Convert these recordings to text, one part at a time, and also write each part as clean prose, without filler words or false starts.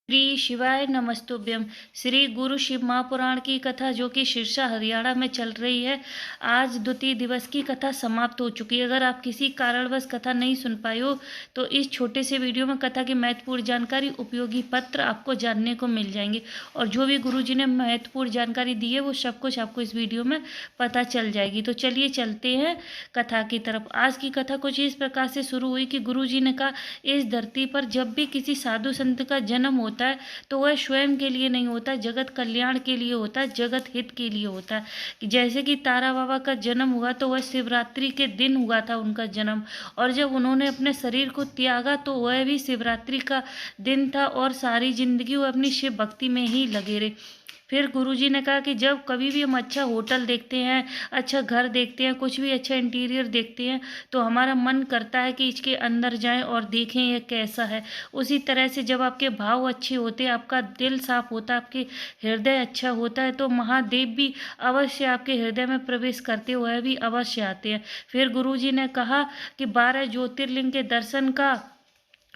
श्री शिवाय नमस्तुभ्यम। श्री गुरु शिव महापुराण की कथा जो कि सिरसा हरियाणा में चल रही है, आज द्वितीय दिवस की कथा समाप्त हो चुकी है। अगर आप किसी कारणवश कथा नहीं सुन पाए हो तो इस छोटे से वीडियो में कथा की महत्वपूर्ण जानकारी, उपयोगी पत्र आपको जानने को मिल जाएंगे और जो भी गुरु जी ने महत्वपूर्ण जानकारी दी है वो सब कुछ आपको इस वीडियो में पता चल जाएगी। तो चलिए चलते हैं कथा की तरफ। आज की कथा कुछ इस प्रकार से शुरू हुई कि गुरु जी ने कहा, इस धरती पर जब भी किसी साधु संत का जन्म होता है तो वह स्वयं के लिए नहीं होता, जगत कल्याण के लिए होता है, जगत हित के लिए होता है। जैसे कि तारा बाबा का जन्म हुआ तो वह शिवरात्रि के दिन हुआ था उनका जन्म, और जब उन्होंने अपने शरीर को त्यागा तो वह भी शिवरात्रि का दिन था और सारी जिंदगी वो अपनी शिव भक्ति में ही लगे रहे। फिर गुरुजी ने कहा कि जब कभी भी हम अच्छा होटल देखते हैं, अच्छा घर देखते हैं, कुछ भी अच्छा इंटीरियर देखते हैं तो हमारा मन करता है कि इसके अंदर जाएं और देखें यह कैसा है। उसी तरह से जब आपके भाव अच्छे होते हैं, आपका दिल साफ होता है, आपके हृदय अच्छा होता है तो महादेव भी अवश्य आपके हृदय में प्रवेश करते हुए भी अवश्य आते हैं। फिर गुरुजी ने कहा कि 12 ज्योतिर्लिंग के दर्शन का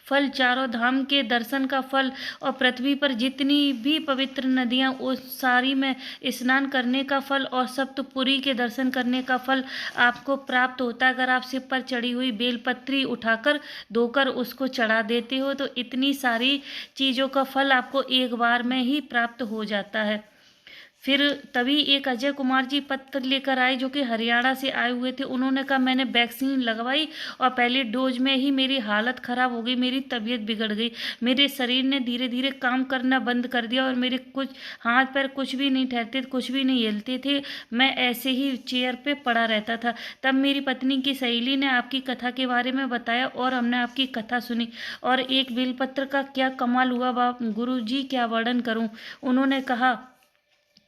फल, चारों धाम के दर्शन का फल और पृथ्वी पर जितनी भी पवित्र नदियां उस सारी में स्नान करने का फल और सप्तपुरी के दर्शन करने का फल आपको प्राप्त होता है। अगर आप सिर पर चढ़ी हुई बेलपत्री उठाकर धोकर उसको चढ़ा देते हो तो इतनी सारी चीज़ों का फल आपको एक बार में ही प्राप्त हो जाता है। फिर तभी एक अजय कुमार जी पत्र लेकर आए जो कि हरियाणा से आए हुए थे। उन्होंने कहा, मैंने वैक्सीन लगवाई और पहले डोज में ही मेरी हालत ख़राब हो गई, मेरी तबीयत बिगड़ गई, मेरे शरीर ने धीरे धीरे काम करना बंद कर दिया और मेरे कुछ हाथ पैर कुछ भी नहीं ठहरते, कुछ भी नहीं हिलते थे, मैं ऐसे ही चेयर पे पड़ा रहता था। तब मेरी पत्नी की सहेली ने आपकी कथा के बारे में बताया और हमने आपकी कथा सुनी और एक बेलपत्र का क्या कमाल हुआ बाप गुरु जी, क्या वर्णन करूं। उन्होंने कहा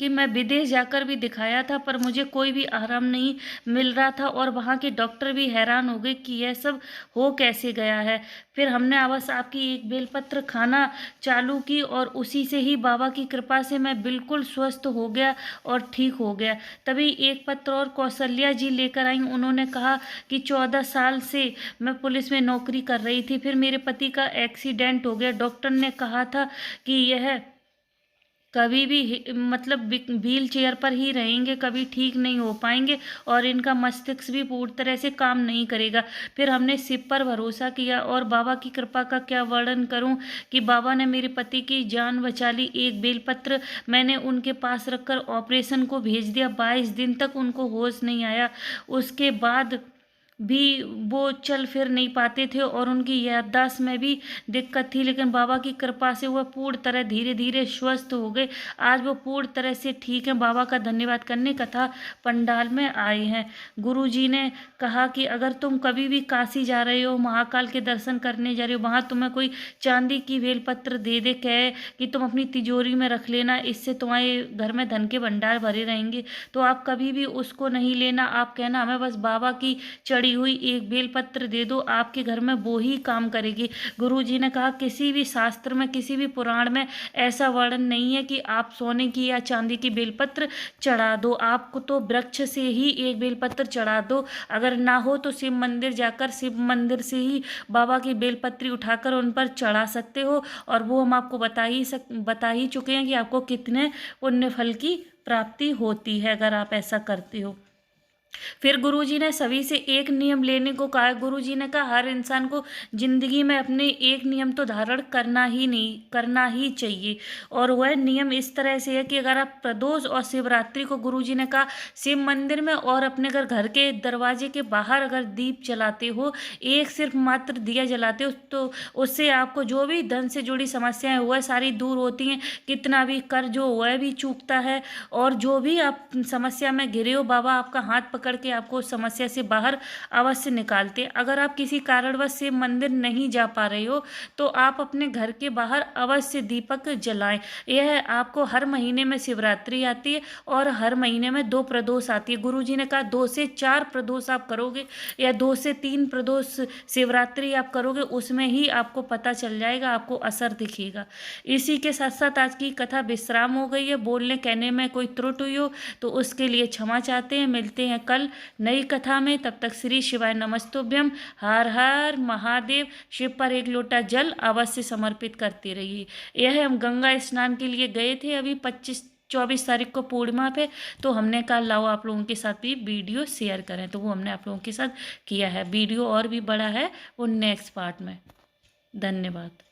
कि मैं विदेश जाकर भी दिखाया था पर मुझे कोई भी आराम नहीं मिल रहा था और वहाँ के डॉक्टर भी हैरान हो गए कि यह सब हो कैसे गया है। फिर हमने बस आपकी एक बेलपत्र खाना चालू की और उसी से ही बाबा की कृपा से मैं बिल्कुल स्वस्थ हो गया और ठीक हो गया। तभी एक पत्र और कौशल्या जी लेकर आई। उन्होंने कहा कि 14 साल से मैं पुलिस में नौकरी कर रही थी, फिर मेरे पति का एक्सीडेंट हो गया। डॉक्टर ने कहा था कि यह कभी भी मतलब व्हील चेयर पर ही रहेंगे, कभी ठीक नहीं हो पाएंगे और इनका मस्तिष्क भी पूरी तरह से काम नहीं करेगा। फिर हमने शिव पर भरोसा किया और बाबा की कृपा का क्या वर्णन करूं कि बाबा ने मेरे पति की जान बचा ली। एक बेलपत्र मैंने उनके पास रखकर ऑपरेशन को भेज दिया। 22 दिन तक उनको होश नहीं आया, उसके बाद भी वो चल फिर नहीं पाते थे और उनकी याददाश्त में भी दिक्कत थी, लेकिन बाबा की कृपा से वह पूर्ण तरह धीरे धीरे स्वस्थ हो गए। आज वो पूर्ण तरह से ठीक हैं। बाबा का धन्यवाद करने कथा पंडाल में आए हैं। गुरु जी ने कहा कि अगर तुम कभी भी काशी जा रहे हो, महाकाल के दर्शन करने जा रहे हो, वहाँ तुम्हें कोई चांदी की बेलपत्र दे दे, कहे कि तुम अपनी तिजोरी में रख लेना, इससे तुम्हारे घर में धन के भंडार भरे रहेंगे, तो आप कभी भी उसको नहीं लेना। आप कहना, हमें बस बाबा की चढ़ी हुई एक बेलपत्र दे दो, आपके घर में वो ही काम करेगी। गुरु जी ने कहा, किसी भी शास्त्र में, किसी भी पुराण में ऐसा वर्णन नहीं है कि आप सोने की या चांदी की बेलपत्र चढ़ा दो। आपको तो वृक्ष से ही एक बेलपत्र चढ़ा दो, अगर ना हो तो शिव मंदिर जाकर शिव मंदिर से ही बाबा की बेलपत्री उठाकर उन पर चढ़ा सकते हो और वो हम आपको बता ही चुके हैं कि आपको कितने पुण्य फल की प्राप्ति होती है अगर आप ऐसा करते हो। फिर गुरुजी ने सभी से एक नियम लेने को कहा। गुरुजी ने कहा, हर इंसान को जिंदगी में अपने एक नियम तो धारण करना ही चाहिए और वह नियम इस तरह से है कि अगर आप प्रदोष और शिवरात्रि को, गुरुजी ने कहा, शिव मंदिर में और अपने घर के दरवाजे के बाहर अगर दीप जलाते हो, एक सिर्फ मात्र दिया जलाते हो, तो उससे आपको जो भी धन से जुड़ी समस्याएं वह सारी दूर होती हैं। कितना भी कर्ज हो वह भी चूकता है और जो भी आप समस्या में घिरे हो, बाबा आपका हाथ पकड़ के आपको समस्या से बाहर अवश्य निकालते। अगर आप किसी कारणवश से मंदिर नहीं जा पा रहे हो तो आप अपने घर के बाहर अवश्य दीपक जलाएं। यह आपको हर महीने में शिवरात्रि आती है और हर महीने में 2 प्रदोष आती है। गुरुजी ने कहा 2 से 4 प्रदोष आप करोगे या 2 से 3 प्रदोष शिवरात्रि आप करोगे, उसमें ही आपको पता चल जाएगा, आपको असर दिखेगा। इसी के साथ साथ आज की कथा विश्राम हो गई है। बोलने कहने में कोई त्रुटि हुई हो तो उसके लिए क्षमा चाहते हैं। मिलते हैं कल कल नई कथा में। तब तक श्री शिवाय नमस्तुभ्यम। हर हर महादेव। शिव पर एक लोटा जल अवश्य समर्पित करते रहिए। यह हम गंगा स्नान के लिए गए थे अभी 24 तारीख को पूर्णिमा पे, तो हमने कहा लाओ आप लोगों के साथ भी वीडियो शेयर करें, तो वो हमने आप लोगों के साथ किया है। वीडियो और भी बड़ा है, वो नेक्स्ट पार्ट में। धन्यवाद।